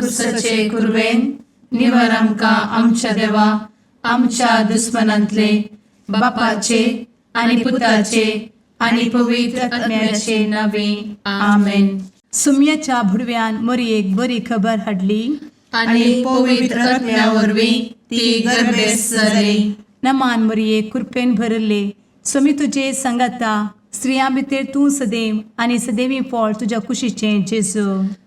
खुर्सचे कुर्वेन निवर आमकां आमच्या देवा आमच्या दुस्मनांतले बापाचे आनी पुताचे आनी पवित्र आत्म्याचे नावे आमेन. सुम्याच्या भुडव्यान मरयेक बरी खबर हाडली आनी पवित्र आत्म्या वरवीं ती गर्भेस जाली. नमान मरयेक कृपेन भरले समी तुजे संगाता स्त्रियां भितर तूं सदैव आनी सदैवी फळ तुज्या कुशीचें जेजू.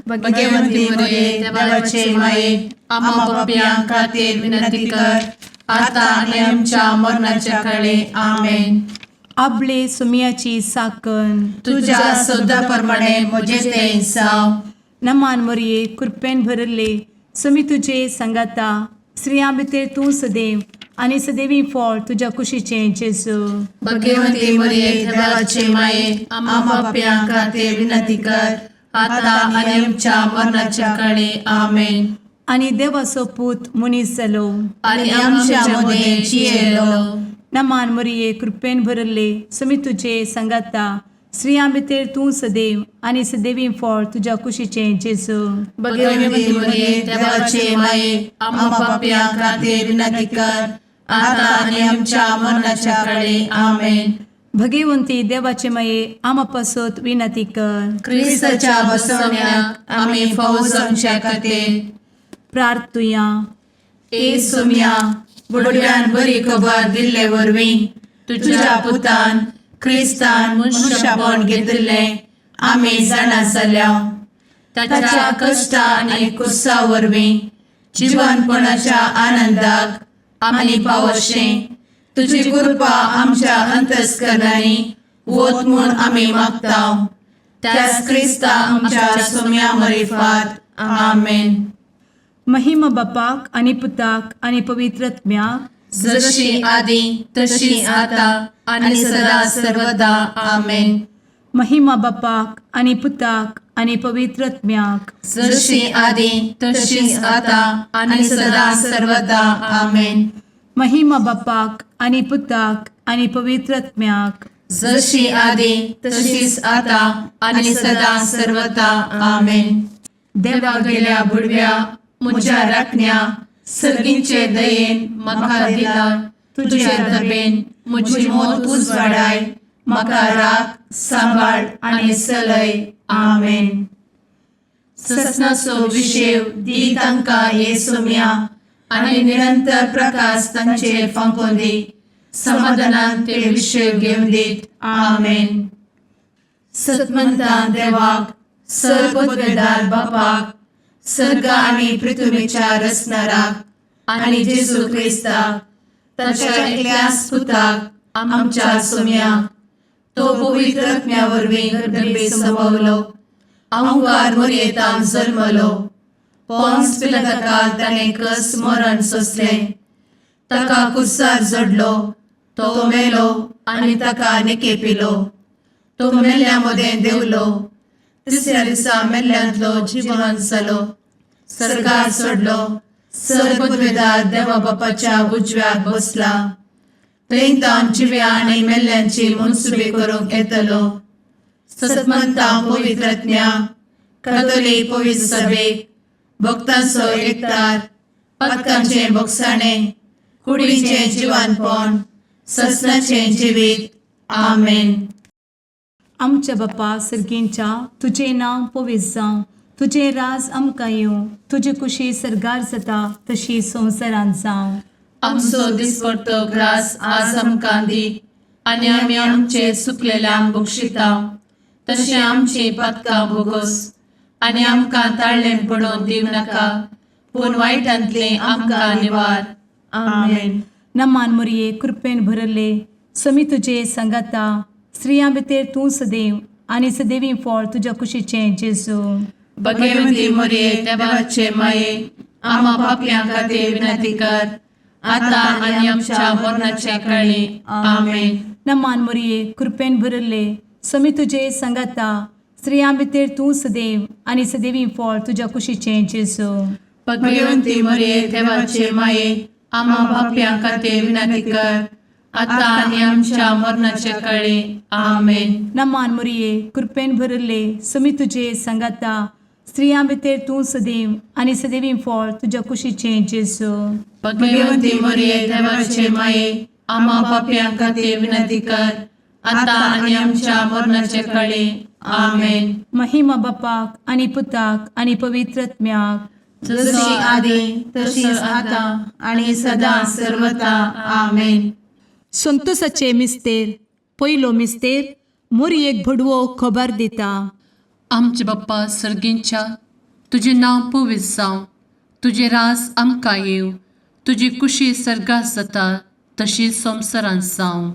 भगवंती मरिये देवाचे माये आम्हा पाप्यां खातीर विनंती कर आता आनी आमच्या मरणाच्या काळी आमेन. आपले सुम्याची साकन तुझ्या सोदा प्रमाणे म्हजे तें जावं. नमान मरये कृपेन भरले समी तुजे संगाता स्त्रियां भितर तूं सदैव आनी सदैवी फळ तुज्या कुशीचें जेजू. भगवंती मरिये देवाचे माये आम्हा पाप्यां खातीर विनंती कर आता आनी आमच्या मरणाच्या काळी आमेन. आनी देवाचो पूत मनीस जालो आनी आमच्या मदें जियेलो. नमान मरये कृपेन भरले समी तुजे संगाता स्त्रियां भितर तूं सदैव आनी सदैवी फळ तुज्या कुशीचें जेजू. भगवंती मरिये देवाचे माये आम्हा पाप्यां खातीर विनंती कर आता आनी आमच्या मरणाच्या काळी आमेन. भगवंती देवाचे माये आमा पासत विनंती कर. क्रिस्ताच्या बसवण्याक आमी फावो जावचे खातीर प्रार्थुया. ए सुम्या बुडव्यान बरी खबर दिल्ले वरवीं तुज्या पुतान क्रिस्तान मनशापण घेतिल्ले आमी जाणा जाल्या. ताच्या कश्टा आनी कुर्सा वरवीं जिवनपणाच्या आनंदाक आमी पावशें तुजी कृपा आमच्या अंतस्करणांनी वोत म्हूण आमी मागतां. त्याच क्रिस्ता आमच्या सुम्या मरिफात आमेन. महिमा बापाक आनी पुताक आनी पवित्र आत्म्याक जशी आदी तशी आता आनी सदा सर्वदा आमेन. महिमा बापाक आनी पुताक आनी पवित्र आत्म्याक जशी आदी तशीच आता आनी सदा सर्वदा आमेन. महिमा बापाक आनी पुताक आनी पवित्र आत्म्याक जशी आदी तशीच आता आनी सदा सर्वदा आमेन. देवा गेल्या बुडव्या म्हज्या राखण्या सर्गींचे दयेन म्हाका दिला तुजे धबेन म्हजी मोत उजवाडाय म्हाका राख सांबाळ आनी चलय आमेन. ससनाचो विशेव दी तांकां हे सुम्या आनी निरंतर प्रकाश तांचेर फांकून दी. समाधानान ते विशेव घेवन दीत आमेन. सतमंता देवाक सर्वपदवेदार बापाक सर्ग आनी पृथ्वीच्या रचणाराक आनी जेजू क्रिस्ताक ताच्या एकल्याच पुताक आमच्या सुम्याक तो पवित्र आत्म्या वरवीं गर्भे संभवलो. अंगार मरयेंत जल्मलो. पोंस पिलाताकाल ताणें कस मरण सोंसलें. ताका कुर्सार जडलो. तो मेलो आनी ताका निकेपिलो. तो मेल्ल्या मदें देंवलो. तिसऱ्या दिसा मेल्ल्यांतलो जिवंत जालो. सर्गार चडलो. सर्वपदवेदार देवा बापाच्या उजव्याक बसला. थंयतान जिव्या आनी मेल्ल्यांची मनसुबी करूंक येतलो. सतमंता पवित्र आत्म्या कातोलीक पवित्र सभेक भक्तांचो एकठार पातकांचें भोगसाणें कुडीचें जिवनपण ससनाचें जिवीत आमेन. आमच्या बापा सर्गींच्या तुजें नांव पवित्र जावं. तुजें राज आमकां येवं. तुजी कुशी सर्गार जाता तशी संवसारांत जावं. आमचो दिसपडटो ग्रास आज आमकां दी आनी आमी आमचे चुकलेल्यांक बक्षिता तशें आमची पातकां भोगोस आनी आमकां ताळ्ळें पडोवन दिव नाका पूण वायटांतलें आमकां निवार आमेन. नमान मरये कृपेन भरले समी तुजे संगाता स्त्रियां भितर तूं सदैव आनी सदैवी फळ तुज्या कुशीचें जेजू. भगवंती मरिये देवाचे माये आम्हा पाप्यां खातीर विनंती कर आता आनी आमच्या मरणाच्या काळी आमेन. नमान मरये कृपेन भरले समी तुजे संगाता स्त्रियां भितर तूं सदैव आनी सदैवी फळ तुज्या कुशीचें जेजू. भगवंती मरिये देवाचे माये आम्हा पाप्यां खातीर विनंती कर आता आनी आमच्या मरणाच्या काळी आमेन. नमान मरये कृपेन भरले समी तुजे संगाता स्त्रियां भितर तूं सदैव आनी सदैवी फळ तुज्या कुशीचें जेजू. भगवंती मरिये देवाचे माये आम्हा पाप्यां खातीर विनंती कर आता आणि आमच्या मरणाचे काळी आमेन. महिमा बापाक आनी पुताक आनी पवित्रत्म्याक, जशी आदी तशीच आता आणि सदा सर्वदा आमेन. संतोसाचे मिस्तेर. पयलो मिस्तेर. मोरयेक भडवो खबर दिता. आमचे बाप्पा सर्गींच्या, तुझे नाव पवित्र जावं, तुझे रास आमकां येव, तुजी कुशी सर्गात जाता तशी संवसारांत जावं.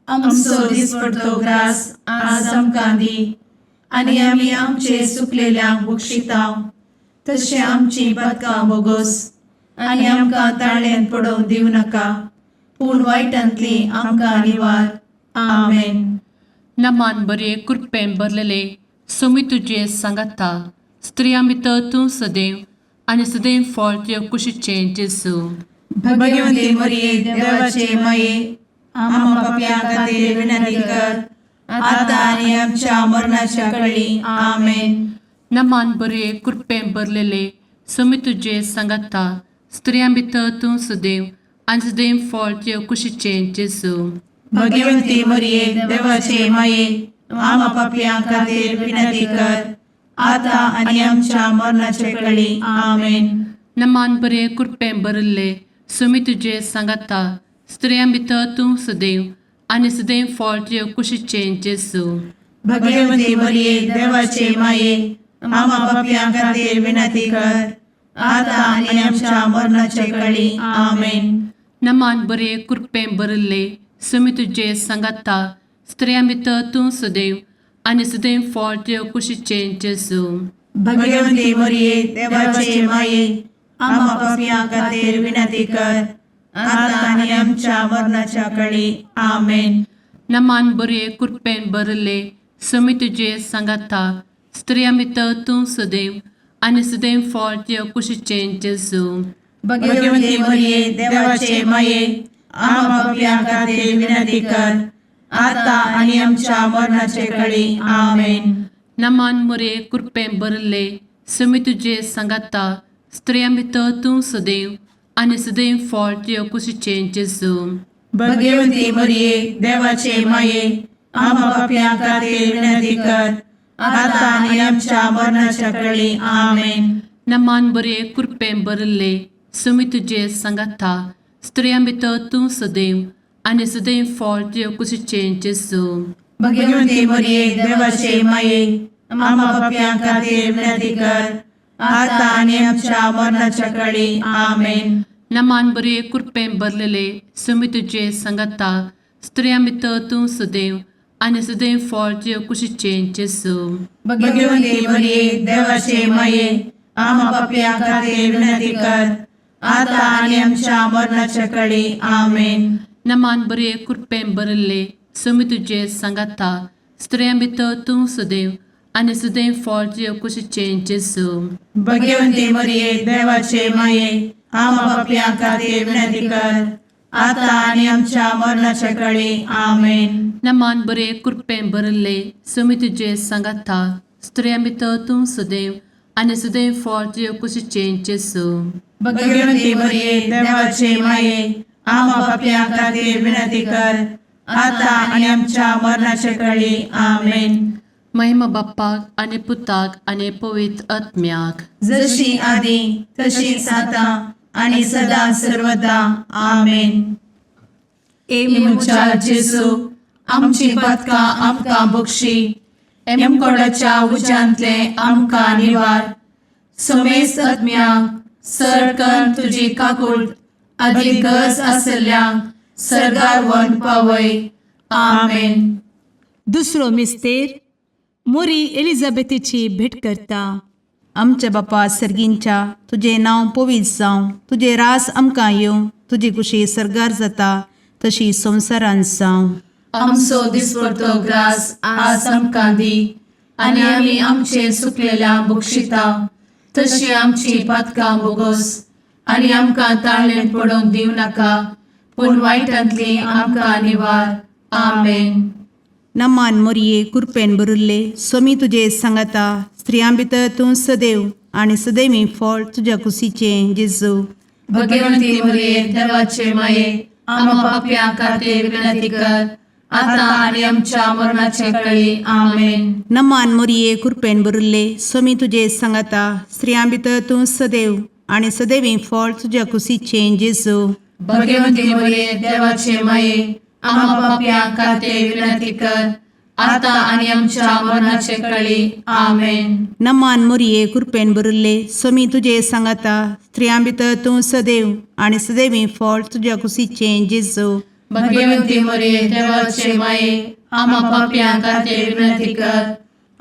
आमचो दिसपडतो ग्रास आज आमकां दी आणि आमी आमचे सुकलेल्यांक बक्षिताव, तशें आमची पातकां बोगोस आनी आमकां ताळ्यान पडोवंक दिवं नाका, पूण वायटांतली आमकां निवार. आमेन. नमान बरे कृपेन भरलेले सोमी तुजे सांगाता, स्त्रियां भितर तूं सदैव आनी सदैव फळ तुज्या कुशीचें जेजू. भगवंती मरिये देवाचे माये आम्हा पाप्यां खातीर विनंती कर आता आणि आमच्या मरणाच्या काळी आमेन. नमान बरे कृपेन भरलेले सोमी तुजे सांगाता, स्त्रियां भितर तूं सदैव आनी सदैव फळ तुज्या कुशीचें जेजू. भगवंती मरिये देवाचे माये आम्हा पाप्यां खातीर विनंती कर आता आणि आमच्या मरणाचे काळी आमेन. नमान बरे कृपेन भरले सोमी तुजे सांगाता, स्त्रियां भितर तूं सदैव आनी सदैव फळ तुज्या कुशीचें जेजू. भगवंती मरिये देवाचे माये आम्हा पाप्यां खातीर विनंती कर आता आणि आमच्या मरणाचे काळी आमेन. नमान बरे कृपेन भरले सोमी तुजे सांगाता, स्त्रियां भितर तूं सदैव आनी सदैव फळ तुज्या कुशीचें जेजू. भगवंती मरिये देवाचे माये आम्हा पाप्यां खातीर विनंती कर आता आणि आमच्या मरणाच्या काळी आमेन. नमान बरे कृपेन भरले सोमी तुजे सांगाता, स्त्रियां भितर तूं सदैव आनी सदैव फळ तुज्या कुशीचें जेजू. भगवंती मरिये देवाचे माये आम्हा पाप्यां खातीर विनंती कर आता आणि आमच्या मरणाचे काळी आमेन. नमान बरे कृपेन भरले सोमी तुजे सांगाता, स्त्रियां भितर तूं सदैव आनी सदैव फळ तुज्या कुशीचें जेजू. भगवंती मरिये देवाचे माये आम्हा पाप्यां खातीर विनंती कर आता आणि आमच्या मरणाच्या काळी आमेन. नमान बरे कृपेन भरले सोमी तुजे सांगाता, स्त्रियां भितर तूं सदैव आनी सदैव फळ तुज्या कुशीचें जेजू. भगवंती मरिये देवाचे माये आम्हा पाप्यां खातीर विनंती कर आता आणि आमच्या मरणाच्या काळी आमेन. नमान बरे कृपेन भरलेले सोमी तुजे सांगाता, स्त्रियां भितर तूं सदैव आनी सदैव फळ तुज्या कुशीचें जेजू. भगवंती मरिये देवाचे माये आम्हा पाप्यां खातीर विनंती कर आता आणि आमच्या मरणाच्या काळी आमेन. नमान बरे कृपेन भरले सोमी तुजे सांगाता, स्त्रियां भितर तूं सदैव आनी सदैव फळ तुज्या कुशीचें जेजू. भगवंती मरिये देवाचे माये आम्हा पाप्यां खातीर विनंती कर आता आणि आमच्या मरणाच्या काळी आमेन. नमान बरे कृपेन भरले सोमी तुजे सांगाता, स्त्रियां भितर तूं सदैव आनी सदैव फळ तुज्या कुशीचें जेजू. भगवंती मरिये देवाचे माये आम्हा पाप्यां खातीर विनंती कर आता आणि आमच्या मरणाच्या काळी आमेन. महिमा बाप्पाक आनी पुताक आनी पवित्र आत्म्याक, जशी आदी तशीच आता आणि सदा सर्वदा आमेन. मुचा जेजू आमची पातकां आमकां बक्षी, एमकोडाच्या उज्यांतले आमकां निवार. सोमेस आत्म्याक सडकन तुजी काकूट अधिक गरज आसल्यांक सर्गार व्हरून पावय. आमेन. दुसरो मिस्तेर. मोरी एलिझाबेथीची भेट करता. आमच्या बापा सर्गींच्या, तुझे नाव पवित्र जावं, तुझे रास आमकां येवं, तुजी कुशी सर्गार जाता तशी संवसारांत जावं. आमचो दिसपडतो ग्रास आज आमकां दी आनी आमी आमचे सुकलेल्यांक बक्षिताव, तशी आमची पातकां बोगोस आनी आमकां ताळ्यान पडोवंक दिवं नाका, पूण वायटांतली आमकां निवार. आमेन. नमान मोरये कृपेन बरुल्ले स्वामी तुझे सांगाता स्त्रियां भितर तूं सदैव आणि सदैवी फळ तुझ्या कुशीचे जेजू. भगवंती मरिये देवाचे माये आम्हा पाप्या खातीर विनंती कर आता आणि आमच्या मरणाचे काळी आमेन. नमान मोरये कृपेन बरुल्ले स्वामी तुझे सांगाता स्त्रियां भितर तूं सदैव आणि सदैवी फळ तुझ्या कुशीचे जेजू. भगवंती मरिये देवाचे माये आम्हा पाप्या खातीर विनंती कर आता आणि आमच्या मरणाचे काळी आमेन. नमान मोरये कृपेन बरुल्ले स्वामी तुझे सांगाता स्त्रियां भितर तूं सदैव आणि सदैवी फळ तुझ्या कुशीचे जेजू. भगवंती मरिये देवाचे माये आम्हा पाप्या खातीर विनंती कर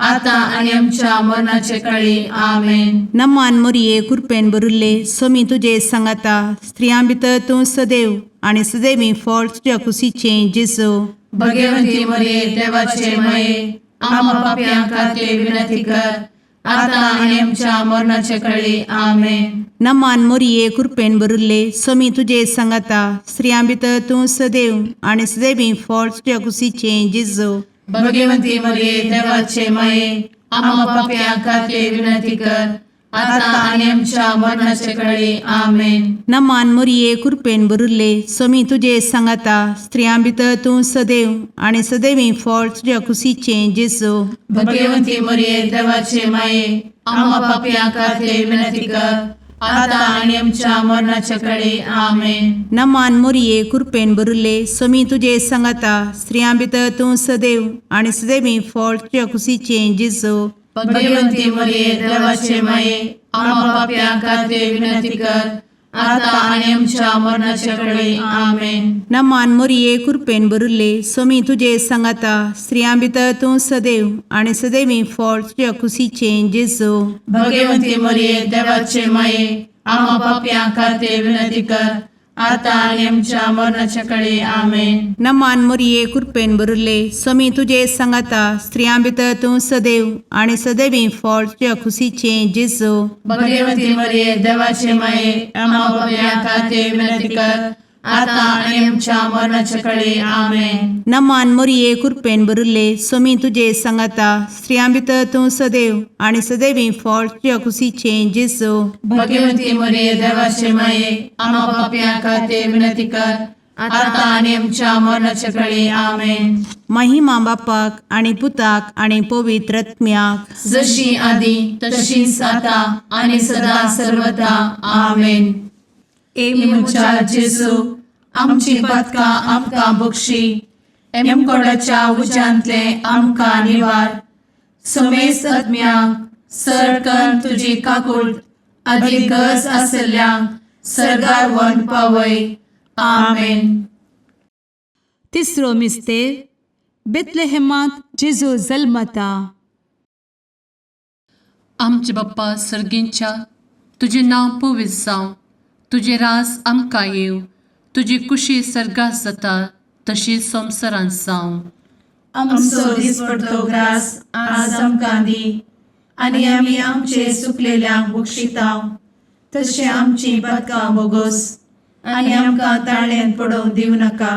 आता आणि आमच्या मरणाचे काळी आमेन. नमान मोरये कृपेन बरुल्ले स्वामी तुझे सांगाता स्त्रियां भितर तूं सदैव आणि सदैवी फळ तुझ्या कुशीचे जेजू. भगवंती मरिये देवाचे माये आम्हा पाप्या खातीर विनंती कर आता आणि आमच्या मरणाचे काळी आमेन. नमान मोरये कृपेन बरुल्ले स्वामी तुझे सांगाता स्त्रियां भितर तूं सदैव आणि सदैवी फळ तुझ्या कुशीचे जेजू. भगवंती मरिये देवाचे माये आम्हा पाप्या खातीर विनंती कर आता आणि आमच्या मरणाचे काळी आमेन. नमान मोरये कृपेन बरुल्ले स्वामी तुझे सांगाता स्त्रियां भितर तूं सदैव आणि सदैवी फळ तुझ्या कुशीचे जेजू. भगवंती मरिये देवाचे माये आम्हा पाप्या खातीर विनंती कर आता आणि आमच्या मरणाचे काळी आमेन. नमान मोरये कृपेन बरुल्ले स्वामी तुझे सांगाता स्त्रियां भितर तूं सदैव आणि सदैवी फळ तुझ्या कुशीचे जेजू. भगवंती मरिये देवाचे माये आम्हा पाप्या खातीर विनंती कर आता आणि आमच्या मरणाचे काळी आमेन. नमान मोरये कृपेन बरुल्ले स्वामी तुझे सांगाता स्त्रियां भितर तूं सदैव आणि सदैवी फळ तुझ्या कुशीचे जेजू. भगवंती मरिये देवाचे माये आम्हा पाप्या खातीर विनंती कर आता आणि आमच्या मरणाच्या काळी आमेन. नमान मोरये कृपेन बरुल्ले स्वामी तुझे सांगाता स्त्रियां भितर तूं सदैव आणि सदैवी फळ तुझ्या कुशीचे जेजू. भगवंती मरिये देवाचे माये आम्हा पाप्या खातीर विनंती कर आता आणि आमच्या मरणाच्या काळी आमेन. नमान मोरये कृपेन बरुल्ले स्वामी तुझे सांगाता स्त्रियां भितर तूं सदैव आणि सदैवी फळ तुझ्या कुशीचे जेजू. भगवंती मरिये देवाचे माये आम्हा पाप्या खातीर विनंती कर आता आणि आमच्या मरणाच्या काळी आमेन. महिमा बापाक आणि पुताक आणि पवित्र आत्म्याक जशी आधी तशीच आता आणि सदा सर्वदा आमेन. एमुच्या जेजू आमची पदका आमकां बक्षी एमकोडाच्या उज्यांतले आमकां निवार. समेस आत्म्यांक सरकन तुजी काकूट अधिक गज आसल्यांक सरगार वन पावय. आमेन. तिसरो मिस्तेर बेतलेहेमांत जेजू जल्मता. आमचे बाप्पा सर्गींच्या तुझे नांव पवित्र जावं, तुझे राज आमकां येवं, तुजी कुशी सर्गात जाता तशी संवसारांत जावं. आमचो दिसपडटो ग्रास आज आमकां दी आनी आमी आमचे सुकलेल्यांक बक्षितांव तशें आमची पदकां बोगोस आनी आमकां ताळ्यान पडोवंक दिवं नाका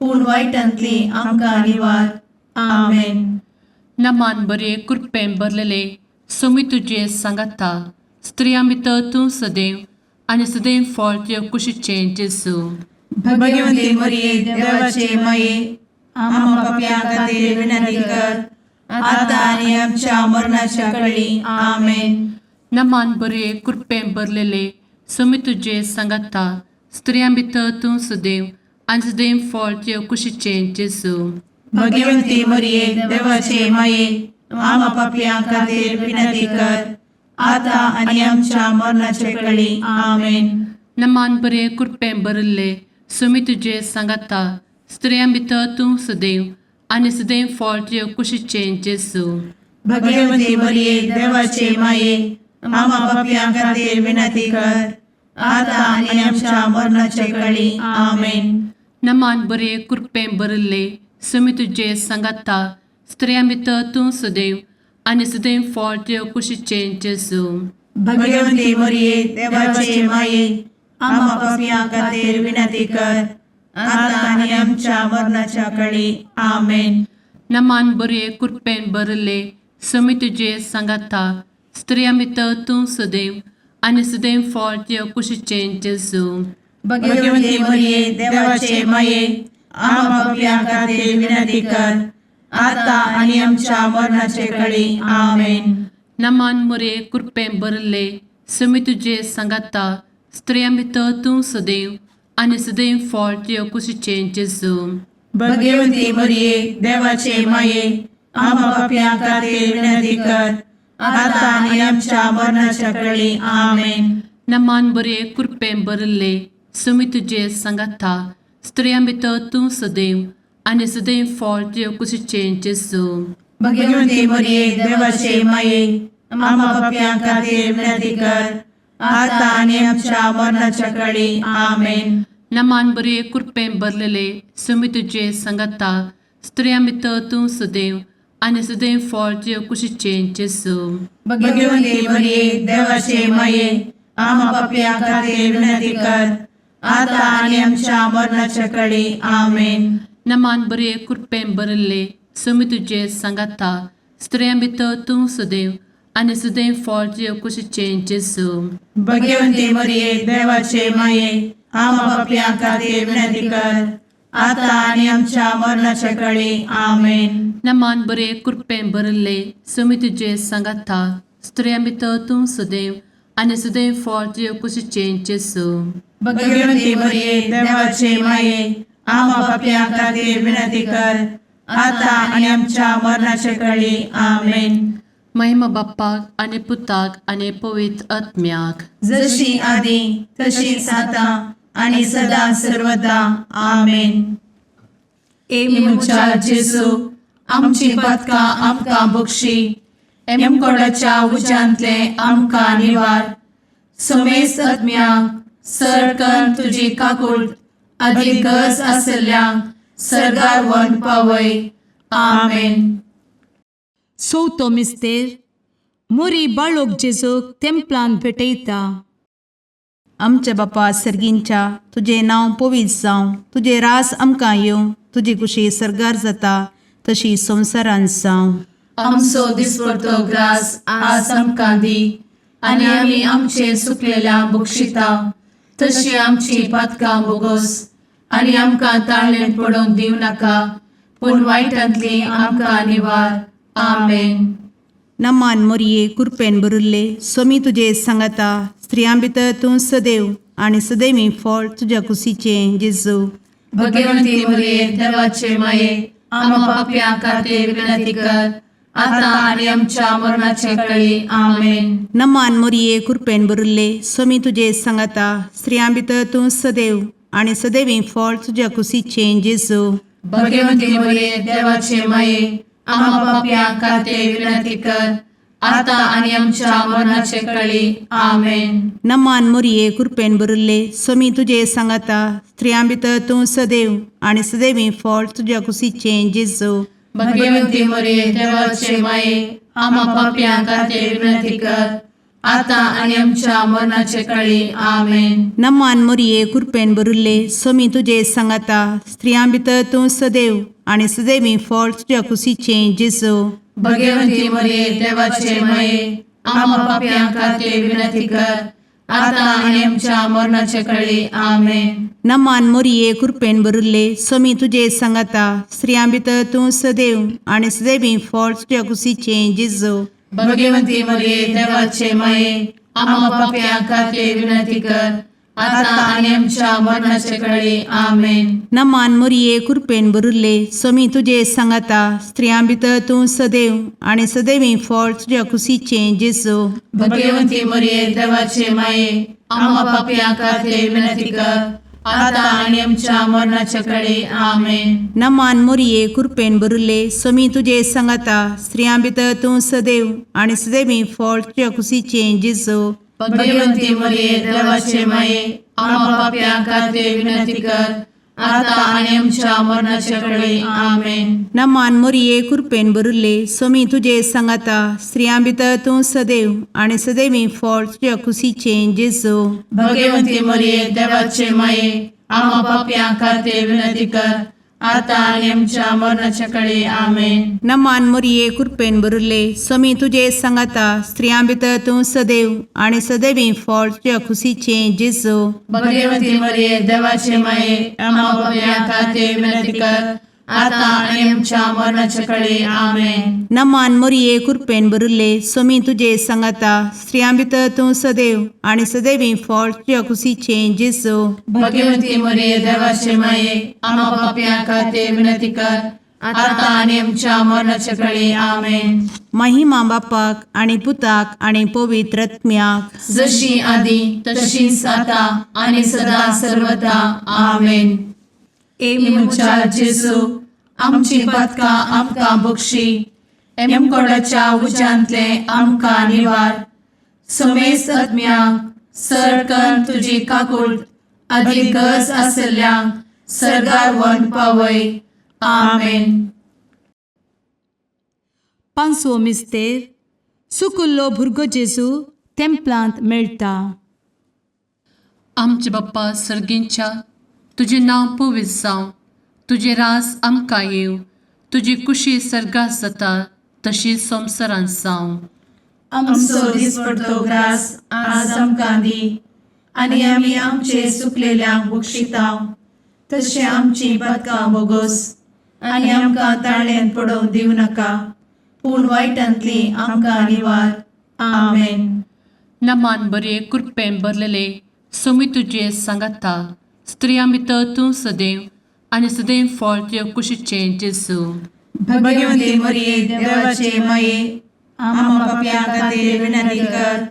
पूण वायटांतली आमकां निवार. आमेन. नमान बरे कृपेन भरलेले सोमी तुजे सांगाता स्त्रियां भितर तूं सदैव आणि सदैव फळ तुझ्या कुशीचे जेजू. भगवंती मरिये देवाचे माये आम्हा पाप्यां खातीर विनंती कर आता आनी आमच्या मरणाच्या काळी. आमेन. नमान बरे कृपेन भरलेले सोमी तुजे सांगाता स्त्रियां भितर तूं सदैव आणि सदैव फळ तुझ्या कुशीचे जेजू. भगवंती मरिये देवाचे माये आम्हा पाप्यां खातीर विनंती कर आता आनी आमच्या मरणाचे काळी. आमेन. नमान बरे कृपेन भरले सोमी तुजे सांगाता स्त्रियां भितर तूं सदैव आणि सदैव फळ तुझ्या कुशीचे जेजू. भगवंती मरिये देवाचे माये आम्हा पाप्यां खातीर विनंती कर आता आनी आमच्या मरणाचे काळी. आमेन. नमान बरे कृपेन भरले सोमी तुजे सांगाता स्त्रियां भितर तूं सदैव आणि सदैव फळ तुझ्या कुशीचे जेजू. भगवंती मरिये देवाचे माये आम्हा पाप्यां खातीर विनंती कर आता आनी आमच्या मरणाच्या काळी. आमेन. नमान बरे कृपेन भरले समी तुझे सांगाता स्त्रिया भितर तूं सदैव आनी सदैव फळ तुझ्या कुशीचें जेजू भगवती मरिये देवाचे माये आम्हा पापियां खातीर विनंती कर आता आणि आमच्या मरणाचे काळी आमेन. नमान बरे कृपेन भरले समी तुझे सांगाता स्त्रिया भितर तूं सदैव आनी सदैव फळ तुझ्या कुशीचें जेजू भगवती मरिये देवाचे माये आम्हा पापियां खातीर विनंती कर आता आणि आमच्या मरणाच्या काळी आमेन. नमान बरे कृपेन भरले समी तुझे सांगाता स्त्रिया भितर तूं सदैव आनी सदैव फळ तुझ्या कुशीचें जेजू भगवती मरिये देवाचे माये आम्हा पापियां खातीर विनंती कर आता आणि आमच्या मरणाच्या काळी आमेन. नमान बरे कृपेन भरलेले समी तुझे सांगाता स्त्रिया भितर तूं सदैव आनी सदैव फळ तुझ्या कुशीचें जेजू भगवती मरिये देवाचे माये आम्हा पापियां खातीर विनंती कर आता आणि आमच्या मरणाच्या काळी आमेन. नमान बरे कृपेन भरले समी तुझे सांगाता स्त्रिया भितर तूं सदैव आनी सदैव फळ तुझ्या कुशीचें जेजू भगवती मरिये देवाचे माये आम्हा पापियां खातीर विनंती कर आता आणि आमच्या मरणाच्या काळी आमेन. नमान बरे कृपेन भरले समी तुझे सांगाता स्त्रिया भितर तूं सदैव आनी सदैव फळ तुझ्या कुशीचें जेजू भगवती मरिये देवाचे माये आम्हा पापियां खातीर विनंती कर आता आणि आमच्या मरणाच्या काळी आमेन. महिमा बाप्पाक आनी पुताक आनी पवित्र आत्म्याक जशी आदी तशीच आता आणि सदा सर्वदा आमेन. मुचा जेजू आमची पदकां आमकां बक्षी एमकोडाच्या उज्यांतले आमकां निवार समेस्त आत्म्यांक सरकन तुजी काकूळ अधिक गरज आसल्ल्यांक सरगार वन पावय आमेन. चवथो मिस्तेर मोरी बाळोक जेजूक तेंपलान भेटयता. आमच्या बापा सर्गींच्या तुझे नांव पवित्र जावं तुझे रास आमकां येवं तुजी कुशी सरगार जाता तशी संवसारांत जावं. आमचो दिसपडटो ग्रास आज आमकां दी आनी आमी आमचे चुकलेल्यांक बक्षिता तशी आमची पातकां बोगोस आनी आमकां ताळ्ळें पडोवंक दिव नाका पूण वायटांतली आमकां निवार आमेन. नमान मोरये कृपेन भरिल्ले समी तुजे सांगाता स्त्रियां भितर तूं सदैव आनी सदैवी फळ तुज्या कुशीचें जेजू भगवती मरिये देवाचे माये आम्हा पापियां खातीर विनंती कर आता आणि आमच्या मरणाचे काळी आमेन. नमान मोरये कृपेन भरिल्ले समी तुजे सांगाता स्त्रियां भितर तूं सदैव आनी सदैवी फळ तुज्या कुशीचें जेजू भगवती मरिये देवाचे माये आम्हा पापियां खातीर विनंती कर आता आणि आमच्या मरणाचे काळी आमेन. नमान मोरये कृपेन भरिल्ले समी तुजे सांगाता स्त्रियां भितर तूं सदैव आनी सदैवी फळ तुज्या कुशीचें जेजू भगवती मरिये देवाचे माये आम्हा पापियां खातीर विनंती कर आता आणि आमच्या मरणाचे काळी आमेन. नमान मोरये कृपेन भरिल्ले समी तुजे सांगाता स्त्रियां भितर तूं सदैव आनी सदैवी फळ तुज्या कुशीचें जेजू भगवती मरिये देवाचे माये आम्हा पापियां खातीर विनंती कर आता आणि आमच्या मरणाचे काळी आमेन. नमान मोरये कृपेन भरिल्ले समी तुजे सांगाता स्त्रियां भितर तूं सदैव आनी सदैवी फळ तुज्या कुशीचें जेजू भगवती मरिये देवाचे माये आम्हा पापियां खातीर विनंती कर आता आणि आमच्या मरणाचे काळी आमेन. नमान मोरये कृपेन भरिल्ले समी तुजे सांगाता स्त्रियां भितर तूं सदैव आनी सदैवी फळ तुज्या कुशीचें जेजू भगवती मरिये देवाचे माये आम्हा पापियां खातीर विनंती कर आता आणि आमच्या मरणाच्या काळी आमेन. नमान मोरये कृपेन भरिल्ले समी तुजे सांगाता स्त्रियां भितर तूं सदैव आनी सदैवी फळ तुज्या कुशीचें जेजू भगवती मरिये देवाचे माये आम्हा पापियां खातीर विनंती कर आता आणि आमच्या मरणाच्या काळी आमेन. नमान मोरये कृपेन भरिल्ले समी तुजे सांगाता स्त्रियां भितर तूं सदैव आनी सदैवी फळ तुज्या कुशीचें जेजू भगवती मरिये देवाचे माये आम्हा पापियां खातीर विनंती कर आता आणि आमच्या मरणाच्या काळी आमेन. नमान मोरये कृपेन बरुले स्वामी तुझे सांगाता स्त्रियां भितर तूं सदैव आणि सदैवी फळ तुझ्या खुशीचे जेजू. भगवती मरिये देवाचे माये आम्हा पाप्या खातीर विनंती कर, आता आणि आमच्या मरणाच्या काळी आमेन. नमान मोरये कृपेन बरुले स्वामी तुझे सांगाता स्त्रियां भितर तूं सदैव आणि सदैवी फळ तुझ्या खुशीचे जेजू. भगवती मरिये देवाचे माये आम्हा पाप्या खातीर विनंती कर, आता आणि आमच्या मरणाच्या काळी आमेन. महिमा बापाक आणि पुताक आणि पवित्र आत्म्याक, जशी आधी तशीच आता आणि सदा सर्वदा आमेन. मुचा जेजू आमची पदका आमकां बक्षी, एमकोडाच्या उज्यांतले आमकां निवार. समेस आत्म्यांक सरकन तुजी काकूट, अधिक गज आसल्ल्यांक सरगार वन पावय. आमेन. पांचवो मिस्तेर सुकुल्लो भुरगो जेजू तेंपलांत मेळटा. आमचे बाप्पा सर्गींच्या तुझे नांव पवित्र जावं, तुझे रास आमकां येव, तुजी कुशी सर्गास जाता तशी संवसारांत जावं. आमचो दिसपडटो ग्रास आज आमकां दी, आनी आमी आमचे सुकलेल्यांक बक्षितांव. तशें आमची पदकां बोगोस आनी आमकां ताळ्यान पडोवंक दिवं नाका, पूण वायटांतली आमकां निवार. आमेन. नमान बरे कृपेन भरलेले सोमी तुझे सांगाता स्त्रियां भितर तूं सदैव आणि सदैव फळ तुझ्या कुशीचे जेजू. भगवती मरिये देवाचे माये आम्हा पाप्यां खातीर विनंती कर,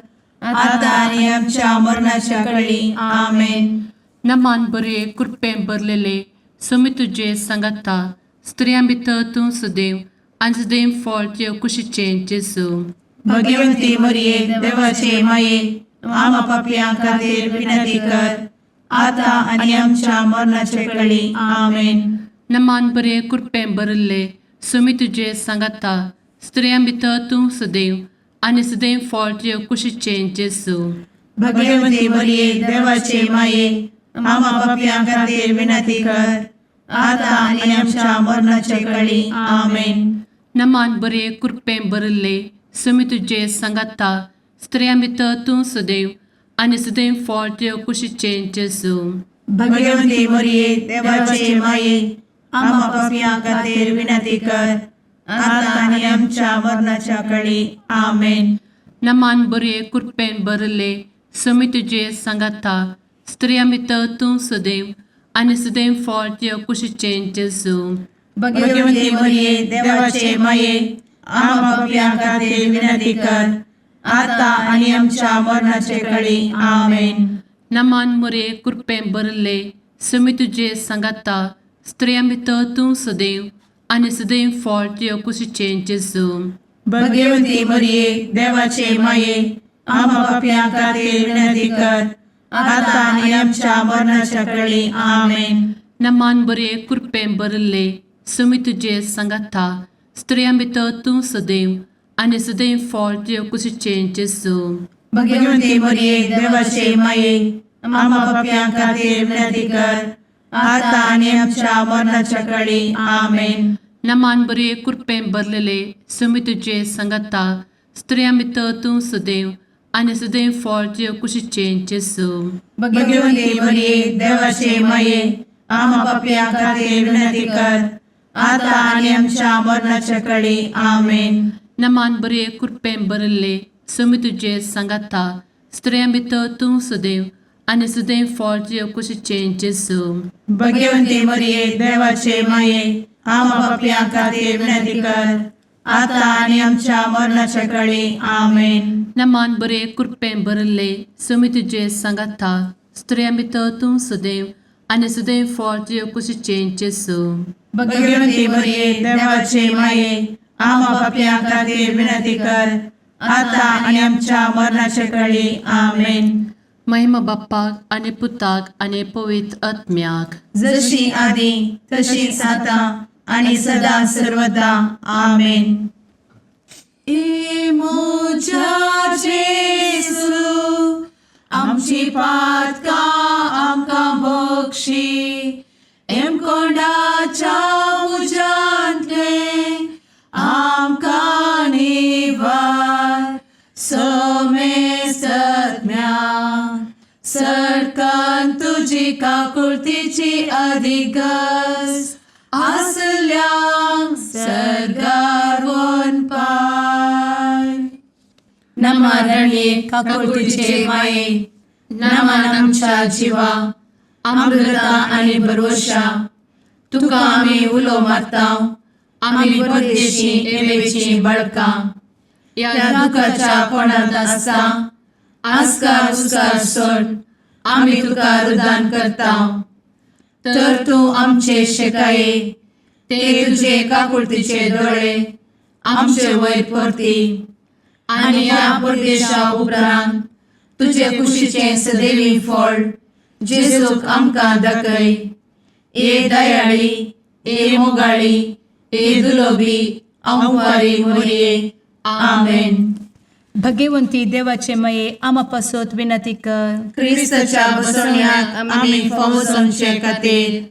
आता आनी आमच्या मरणाच्या काळी आमेन. नमान बरे कृपेन भरलेले सोमी तुझे सांगाता स्त्रियां भितर तूं सदैव आणि सदैव फळ तुझ्या कुशीचे जेजू. भगवती मरिये देवाचे माये आम्हा पाप्यां खातीर विनंती कर, आता आनी आमच्या मरणाच्या काळी आमेन. नमान बरे कृपेन भरले सोमी तुझे सांगाता स्त्रियां भितर तूं सदैव आणि सदैव फळ तुझ्या कुशीचे जेजू. भगवती मरिये देवाचे माये आम्हा पाप्यां खातीर विनंती कर, आता आनी आमच्या मरणाच्या काळी आमेन. नमान बरे कृपेन भरले सोमी तुझे सांगाता स्त्रियां भितर तूं सदैव आणि सदैव फळ तुझ्या कुशीचे जेजू. भगवती मरिये देवाचे माये आम्हा पाप्यां खातीर विनंती कर, आता आनी आमच्या मरणाच्या काळी आमेन. नमान बरे कृपेन भरले सोमी तुझे सांगाता स्त्रियां भितर तूं सदैव आणि सदैव फळ तुझ्या कुशीचे जेजू. भगवती मरिये देवाचे माये आम्हा पाप्यां खातीर विनंती कर, आता आनी आमच्या मरणाच्या काळी आमेन. नमान बरे कृपेन भरले सोमी तुझे सांगाता स्त्रियां भितर तूं सदैव आणि सदैव फळ तुझ्या कुशीचे जेजू. भगवती मरिये देवाचे माये आम्हा पाप्यां खातीर विनंती कर, आता आनी आमच्या मरणाच्या काळी आमेन. नमान बरे कृपेन भरले सोमी तुझे सांगाता स्त्रियां भितर तूं सदैव आणि सदैव फळ तुझ्या कुशीचे जेजू. भगवती मरिये देवाचे माये आम्हा पाप्यां खातीर विनंती कर, आता आनी आमच्या मरणाच्या काळी आमेन. नमान बरे कृपेन भरलेले सोमी तुझे सांगाता स्त्रियां भितर तूं सदैव आणि सदैव फळ तुझ्या कुशीचे जेजू. भगवती मरिये देवाचे माये आम्हा पाप्यां खातीर विनंती कर, आता आनी आमच्या मरणाच्या काळी आमेन. नमान बरे कृपेन भरले सोमी तुझे सांगाता स्त्रियां भितर तूं सदैव आणि सदैव फळ तुझ्या कुशीचे जेजू. भगवती मरिये देवाचे माये आम्हा पाप्यां खातीर विनंती कर, आता आनी आमच्या मरणाच्या काळी आमेन. नमान बरे कृपेन भरले सोमी तुझे सांगाता स्त्रियां भितर तूं सदैव आणि सदैव फळ तुझ्या कुशीचे जेजू. भगवती मरिये देवाचे माये आम्हा पाप्यां खातीर विनंती कर, आता आनी आमच्या मरणाच्या काळी आमेन. महिमा बाप्पाक आणि पुताक आणि पवित्र आत्म्याक, जशी आधी तशीच आता आणि सदा सर्वदा आमेन. मोजा जेजू आमची पातका आमकां बक्षी, एमकोंडाच्या उजांतले आमकां निवार सोमे सत्म्या सडकान तुजी काकुळतीची अधिगस आसल्यांक सरगार वन पाय नमारणे काकुळतीचे माये नमान आमच्या जिवा अमृता आनी भरवशा तुका आमी उलो मारताव आमी परदेशी एवेची बळकां या दुखाच्या कोणात आसता आस्कार उस्कार सोड आमी तुका रुदान करताव तर तूं आमचे शेकाये ते तुजे काकुळतीचे दोळे आमचे वयर परती आनी या परदेशा उपरांत तुजे कुशीचे सदैवी फळ जेजूक आमकां दाखय ए दयाळी ए मोगाळी ए दुलोबी अंवारी मोरये आमेन. भगवंती देवाचे मये आमा पासत विनंती कर. क्रिस्ताच्या बसवण्याक आमी फावो समचे खातीर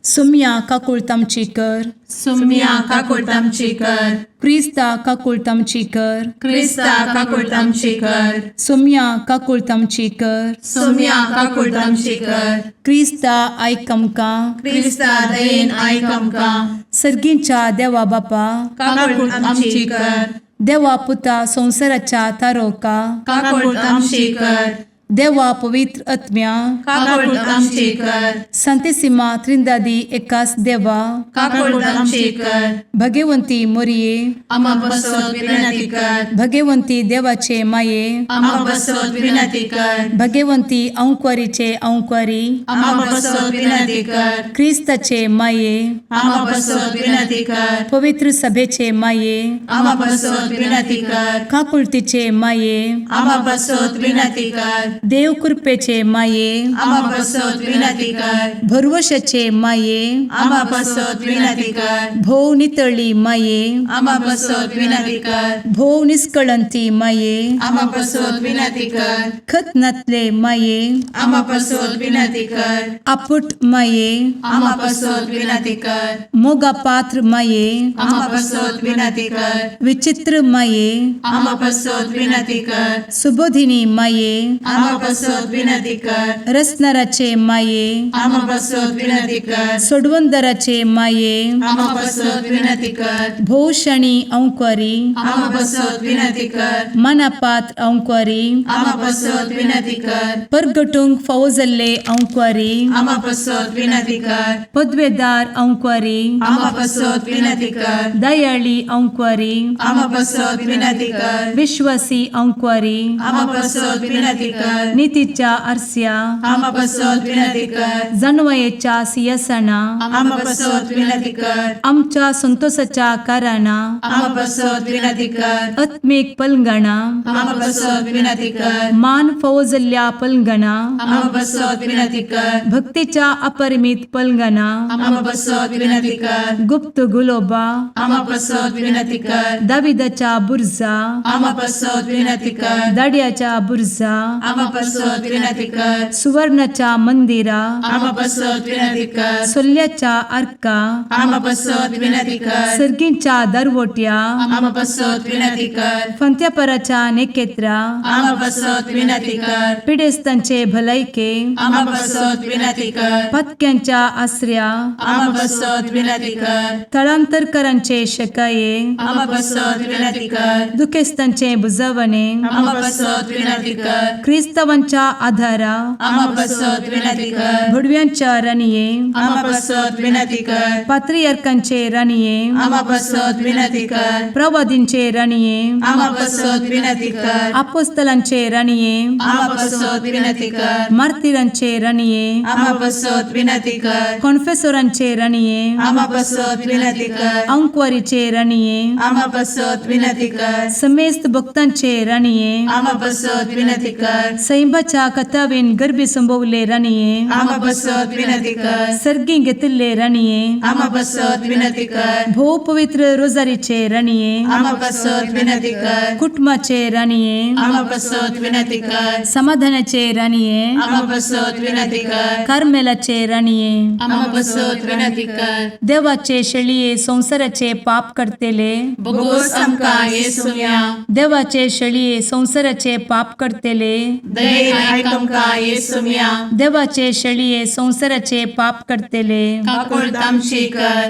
सुम्या काकुळतामची कर. सुम्या काकुळतामची कर. क्रिस्ता काकुळतामची कर. क्रिस्ता काकुळतामची कर. सुम्या काकुळतामची कर. सुम्या काकुळतामची कर. क्रिस्ता आयक आमकां. क्रिस्ता दयेन आयक आमकां. सर्गींच्या देवा बापा काकुळतामची कर. देवा पुता संसाराच्या तारोका काकुळतामची कर. देवा पवित्र आत्म्या काकुळतामची कर. संतेसिमा त्रिंदादी एकाच देवा काकुळतामची कर. भगवंती मोरये आमा बसवत विनंती कर. भगवंती देवाचे माये आमा बसवत विनंती कर. भगवंती अंक्वारीचे अंक्वारी आमा बसवत विनंती कर. क्रिस्ताचे माये आमा बसवत विनंती कर. पवित्र सभेचे माये आमा बसवत विनंती कर. काकुळतीचे माये आमा बसवत विनंती कर. देव कृपेचे माये आमा बसवत विनंती कर. भरवशाचे माये आमा बसवत विनंती कर. भोव नितळी माये आमा बसवत विनंती कर. भोव निष्कळंती माये आमा बसवत विनंती कर. खत नातले माये आमा बसवत विनंती कर. आपुट माये आमा बसवत विनंती कर. मोगा पात्र माये आमा बसवत विनंती कर. विचित्र माये आमा बसवत विनंती कर. सुबोधिनी माये आमा बसवत विनंती कर. रसनाराचे माये आमा बसवत विनंती कर. सोडवंदराचे माये आमा बसवत विनंती कर. भोवशणी अंक्वारी आमा बसवत विनंती कर. मनापात्र अंक्वारी आमा बसवत विनंती कर. परगटूंक फावो जाल्ले अंक्वारी आमा बसवत विनंती कर. पदवेदार अंक्वारी आमा बसवत विनंती कर. दयाळी अंक्वारी आमा बसवत विनंती कर. विश्वासी अंक्वारी आमा बसवत विनंती कर. नीतीच्या आरस्या आमा बसवत विनंती कर. जाणवयेच्या सिंहासना आमा बसवत विनंती कर. आमच्या संतोषाच्या कारणा आमा बसवत विनंती कर. आत्मिक पलंगणा आमा बसवत विनंती कर. मान फावो जाल्ल्या पलंगणा आमा बसवत विनंती कर. भक्तीच्या अपरिमित पलंगणा आमा बसवत विनंती कर. गुप्त गुलोबा आमा बसवत विनंती कर. दाविदाच्या बुर्जा आमा बसवत विनंती कर. दाड्याच्या बुर्जा आमा बसवत विनंती कर. सुवर्णाच्या मंदिरा आमा बसवत विनंती कर. सोल्ल्याच्या अर्का आमा बसवत विनंती कर. सर्गींच्या दरवोट्या आमा बसवत विनंती कर. फंत्यापराच्या नेकेत्रा आमा बसवत विनंती कर. पिडेस्तांचे भलायके आमा बसवत विनंती कर. पथक्यांच्या आश्रया आमा बसवत विनंती कर. स्थळांतरकरांचे शेकाये आमा बसवत विनंती कर. दुखेस्तांचे बुजावणे आमा बसवत विनंती कर. ख्रिस्तवांच्या आधारा आमा बसवत विनंती कर. भुडव्यांच्या राणीये आमा बसवत विनंती कर. पात्रियार्कांचे राणीये आमा बसवत विनंती कर. प्रवादींचे राणीये आमा बसवत विनंती कर. अपोस्तलांचे राणीये आमा बसवत विनंती कर. मार्तिरांचे राणीये आमा बसवत विनंती कर. कॉन्फेसोरांचे राणीये आमा बसवत विनंती कर. अंक्वारीचे राणीये आमा बसवत विनंती कर. समेस्त भक्तांचे राणीये आमा बसवत विनंती कर. सैंबाच्या कथावेन गर्भी संभोवले राणीये आम्हा बसत विनंती कर. सर्गी घेतले राणीये आम्हा बसत विनंती कर. भो पवित्र रोजारीचे राणीये आम्हा बसत विनंती कर. कुटुंबाचे राणीये आम्हा बसत विनंती कर. समाधानाचे राणीये आम्हा बसत विनंती कर. कार्मेलाचे राणीये आम्हा बसत विनंती कर. देवाचे शेळीये संसाराचे पाप करतेले बघोस आमका येसुया. देवाचे शेळीये संसाराचे पाप करतेले दये ऐक आमका येसुया. देवाचे शेळीये संसाराचे पाप करतेले काकुळ तामशी कर.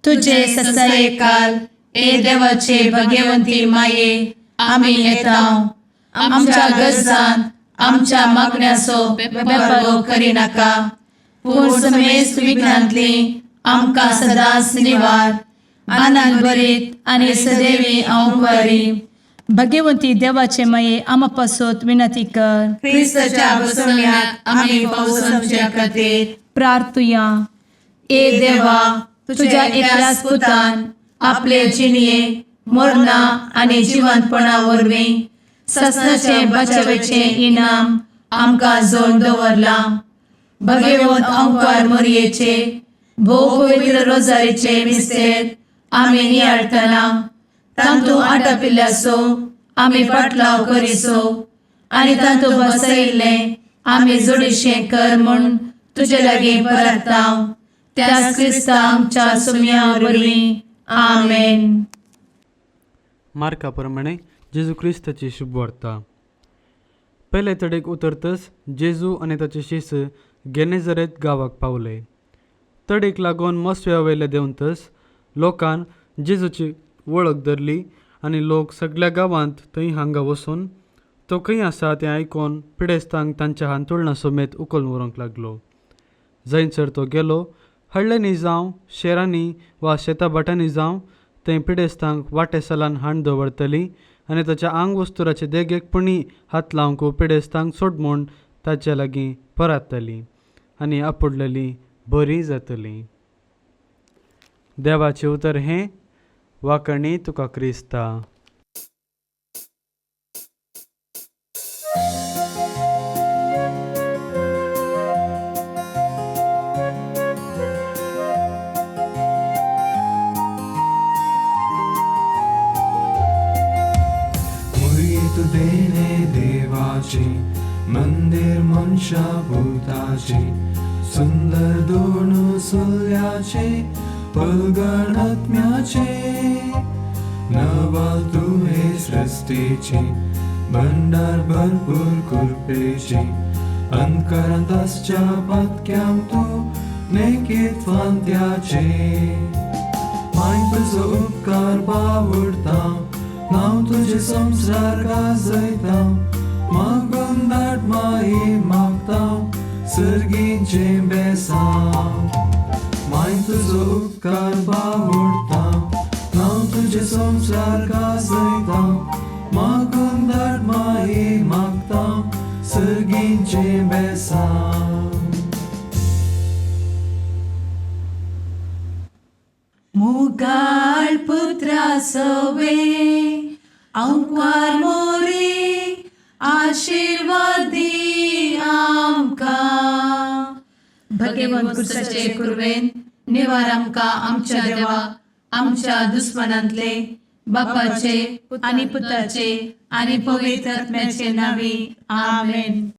तुझे ससाये काल ए देवाचे भाग्यवंती माये आम्ही येताव. आमच्या गरजांत आमच्या मागण्याचो बेपागो करी नाका. पूर्ण समेस्त विघ्नांतली आमका सदांच निवार. आनंद भरीत आणि सदैवी औंकारी. भाग्यवंती देवाचे माये आम्हा पासोत विनंती कर. ख्रिस्ताच्या बसवण्यात आम्ही पावसाच्या खातीर प्रार्थुया. ए देवा तुझ्या एकल्याच पुतान आपले जिणये मरणा आणि जिवंतपणा वरवीं ससनाचे बचावेचे इनाम आमकां जोड दवरला. भगवंत ओंकार मरियेचे भोव पवित्र रोजारीचे मिस्तेर आमी नियाळटना तांतू आटापिल्ल्यासो आमी पाटलाव करिसो आनी तांतू बसयिल्ले आमी जोडिशे कर म्हूण तुजे लागीं परतांव. त्या क्रिस्ता आमच्या सुम्या वरवीं आमेन. मार्काप्रमाणे जेजू क्रिस्ताची शुभ वार्ता. पयले तडेक उतरतच जेजू आनी ताचे शिष्य गेनेझारेत गांवाक पावले. तडेक लागून मसव्या वयले देंवतच लोकान जेजूची वळख धरली आनी लोक सगळ्या गांवांत थंय हांगा वचून तो खंय आसा तें आयकून पिडेस्तांक तांच्या हांतुळणा समेत उखलून व्हरूंक लागलो. जंयसर तो गेलो हळ्ळेनी जावं शेरांनी वा शेताभाटांनी जावं थंय पिडेस्तांक वाटे सालान हांड दवरतली आनी ताच्या आंग वस्तुराचे देगेकपणी हात लावंक पिडेस्तांक सोड म्हूण ताचे लागीं परतली आनी आपुडलेली बरी जातली. देवाचें उतर हें वाकणी तुका क्रिस्ता. तू देणे देवाचे मंदिर मनशा भूताचे सुंदर दोन सुल्याचे पलगणात्म्याचे नवा तू हे सृष्टीचे भंडार भरपूर कृपेचे अंतकारांतच्या पत्क्याम तू नेकीत फांत्याचे माय तुजो उपकार बावडता नाव तुझे संसार गाजयता मागून दाट माये मागता सर्गीचे बेसांव माय तुजो उपकार बावडता नाव तुझे संसार गाजयता मागून दाट माये मागता सर्गीचे बेसांव. मुगाळ पुत्रा सवे अंकार मोरी आशीर्वाद दी आमका. भगवंत कुर्साचे कुरवेन निवार आमका आमच्या देवा आमच्या दुस्मनांतले बापाचे आणि पुताचे आणि पवित्र आत्म्याचे नावी आमेन.